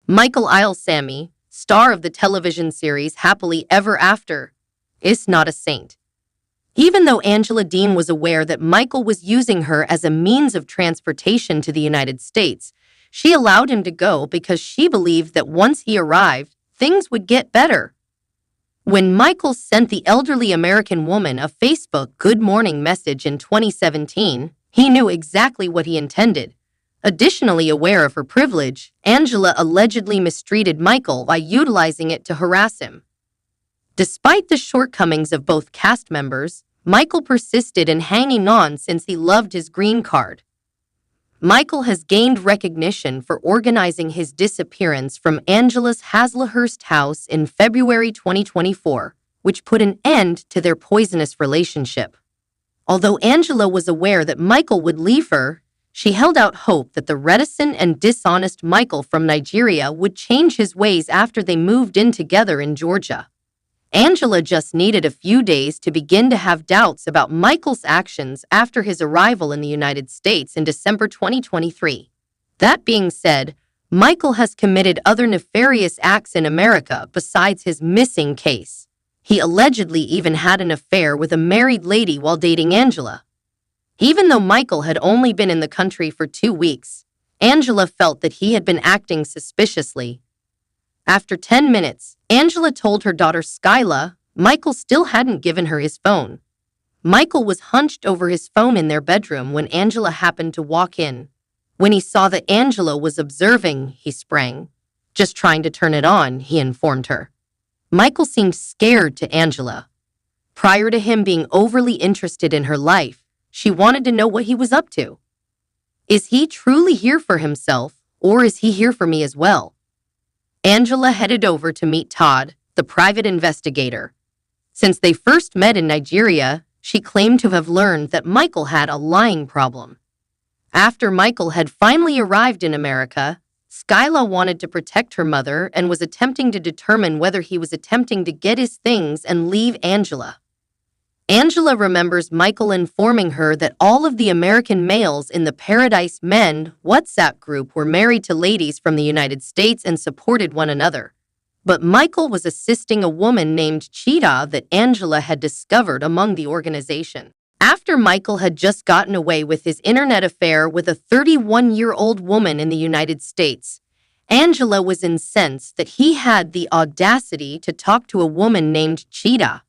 Ilesanmi, star of the television series Happily Ever After, is not a saint. Even though Deem was aware that Michael was using her as a means of transportation to the United States, she allowed him to go because she believed that once he arrived, things would get better. When Michael sent the elderly American woman a Facebook good morning message in 2017, he knew exactly what he intended. Additionally aware of her privilege, Angela allegedly mistreated Michael by utilizing it to harass him. Despite the shortcomings of both cast members, Michael persisted in hanging on since he loved his green card. Michael has gained recognition for organizing his disappearance from Angela's Hazlehurst house in February 2024, which put an end to their poisonous relationship. Although Angela was aware that Michael would leave her, she held out hope that the reticent and dishonest Michael from Nigeria would change his ways after they moved in together in Georgia. Angela just needed a few days to begin to have doubts about Michael's actions after his arrival in the United States in December 2023. That being said, Michael has committed other nefarious acts in America besides his missing case. He allegedly even had an affair with a married lady while dating Angela. Even though Michael had only been in the country for 2 weeks, Angela felt that he had been acting suspiciously. After 10 minutes, Angela told her daughter Skyla Michael still hadn't given her his phone. Michael was hunched over his phone in their bedroom when Angela happened to walk in. When he saw that Angela was observing, he sprang. Just trying to turn it on, he informed her. Michael seemed scared to Angela. Prior to him being overly interested in her life, she wanted to know what he was up to. Is he truly here for himself, or is he here for me as well? Angela headed over to meet Todd, the private investigator. Since they first met in Nigeria, she claimed to have learned that Michael had a lying problem. After Michael had finally arrived in America, Skyla wanted to protect her mother and was attempting to determine whether he was attempting to get his things and leave Angela. Angela remembers Michael informing her that all of the American males in the Paradise Men WhatsApp group were married to ladies from the United States and supported one another. But Michael was assisting a woman named Cheetah that Angela had discovered among the organization. After Michael had just gotten away with his internet affair with a 31-year-old woman in the United States, Angela was incensed that he had the audacity to talk to a woman named Cheetah.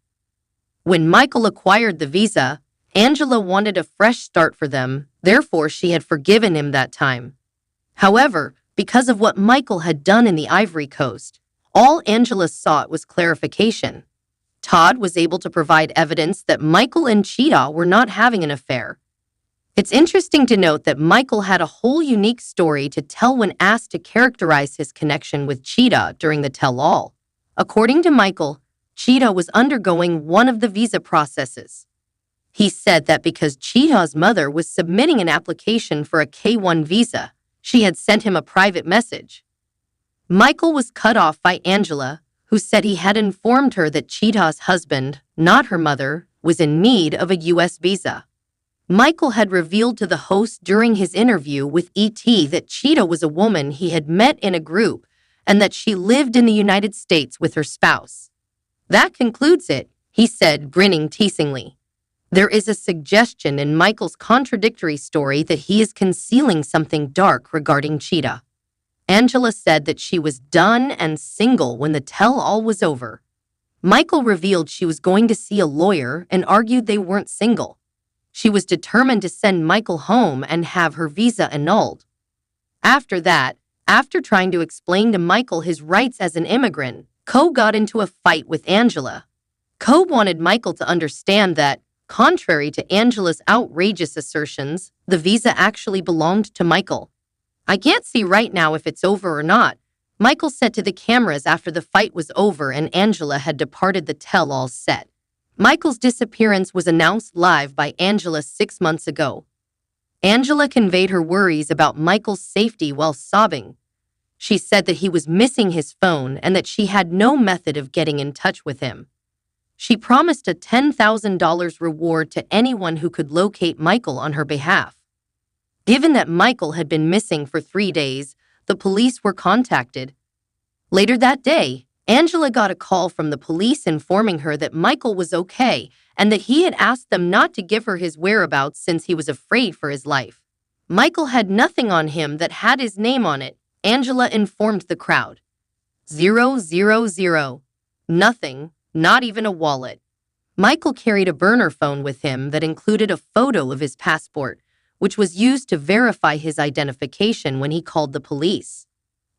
When Michael acquired the visa, Angela wanted a fresh start for them, therefore she had forgiven him that time. However, because of what Michael had done in the Ivory Coast, all Angela sought was clarification. Todd was able to provide evidence that Michael and Cheetah were not having an affair. It's interesting to note that Michael had a whole unique story to tell when asked to characterize his connection with Cheetah during the tell-all. According to Michael, Cheetah was undergoing one of the visa processes. He said that because Cheetah's mother was submitting an application for a K-1 visa, she had sent him a private message. Michael was cut off by Angela, who said he had informed her that Cheetah's husband, not her mother, was in need of a U.S. visa. Michael had revealed to the host during his interview with E.T. that Cheetah was a woman he had met in a group and that she lived in the United States with her spouse. That concludes it, he said, grinning teasingly. There is a suggestion in Michael's contradictory story that he is concealing something dark regarding Cheetah. Angela said that she was done and single when the tell-all was over. Michael revealed she was going to see a lawyer and argued they weren't single. She was determined to send Michael home and have her visa annulled. After that, after trying to explain to Michael his rights as an immigrant, Co got into a fight with Angela. Co wanted Michael to understand that, contrary to Angela's outrageous assertions, the visa actually belonged to Michael. I can't see right now if it's over or not, Michael said to the cameras after the fight was over and Angela had departed the tell-all set. Michael's disappearance was announced live by Angela 6 months ago. Angela conveyed her worries about Michael's safety while sobbing. She said that he was missing his phone and that she had no method of getting in touch with him. She promised a $10,000 reward to anyone who could locate Michael on her behalf. Given that Michael had been missing for 3 days, the police were contacted. Later that day, Angela got a call from the police informing her that Michael was okay and that he had asked them not to give her his whereabouts since he was afraid for his life. Michael had nothing on him that had his name on it, Angela informed the crowd. 000. Nothing, not even a wallet. Michael carried a burner phone with him that included a photo of his passport, which was used to verify his identification when he called the police.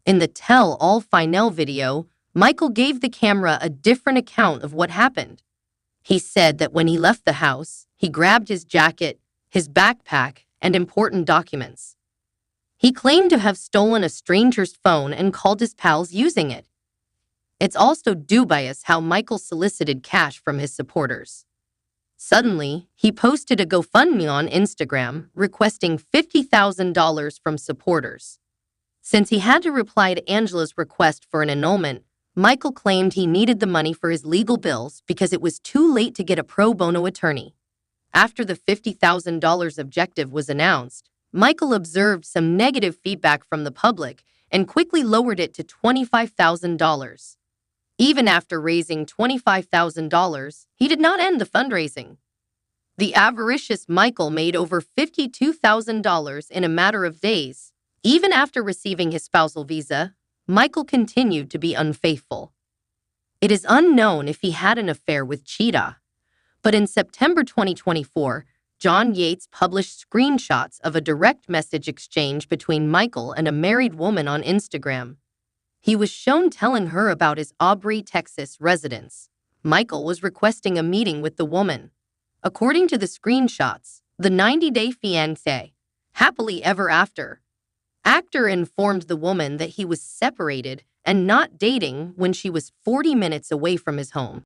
In the tell-all final video, Michael gave the camera a different account of what happened. He said that when he left the house, he grabbed his jacket, his backpack, and important documents. He claimed to have stolen a stranger's phone and called his pals using it. It's also dubious how Michael solicited cash from his supporters. Suddenly, he posted a GoFundMe on Instagram requesting $50,000 from supporters. Since he had to reply to Angela's request for an annulment, Michael claimed he needed the money for his legal bills because it was too late to get a pro bono attorney. After the $50,000 objective was announced, Michael observed some negative feedback from the public and quickly lowered it to $25,000. Even after raising $25,000, he did not end the fundraising. The avaricious Michael made over $52,000 in a matter of days. Even after receiving his spousal visa, Michael continued to be unfaithful. It is unknown if he had an affair with Shady, but in September 2024, John Yates published screenshots of a direct message exchange between Michael and a married woman on Instagram. He was shown telling her about his Aubrey, Texas residence. Michael was requesting a meeting with the woman. According to the screenshots, the 90-day fiancé, happily ever after, actor informed the woman that he was separated and not dating when she was 40 minutes away from his home.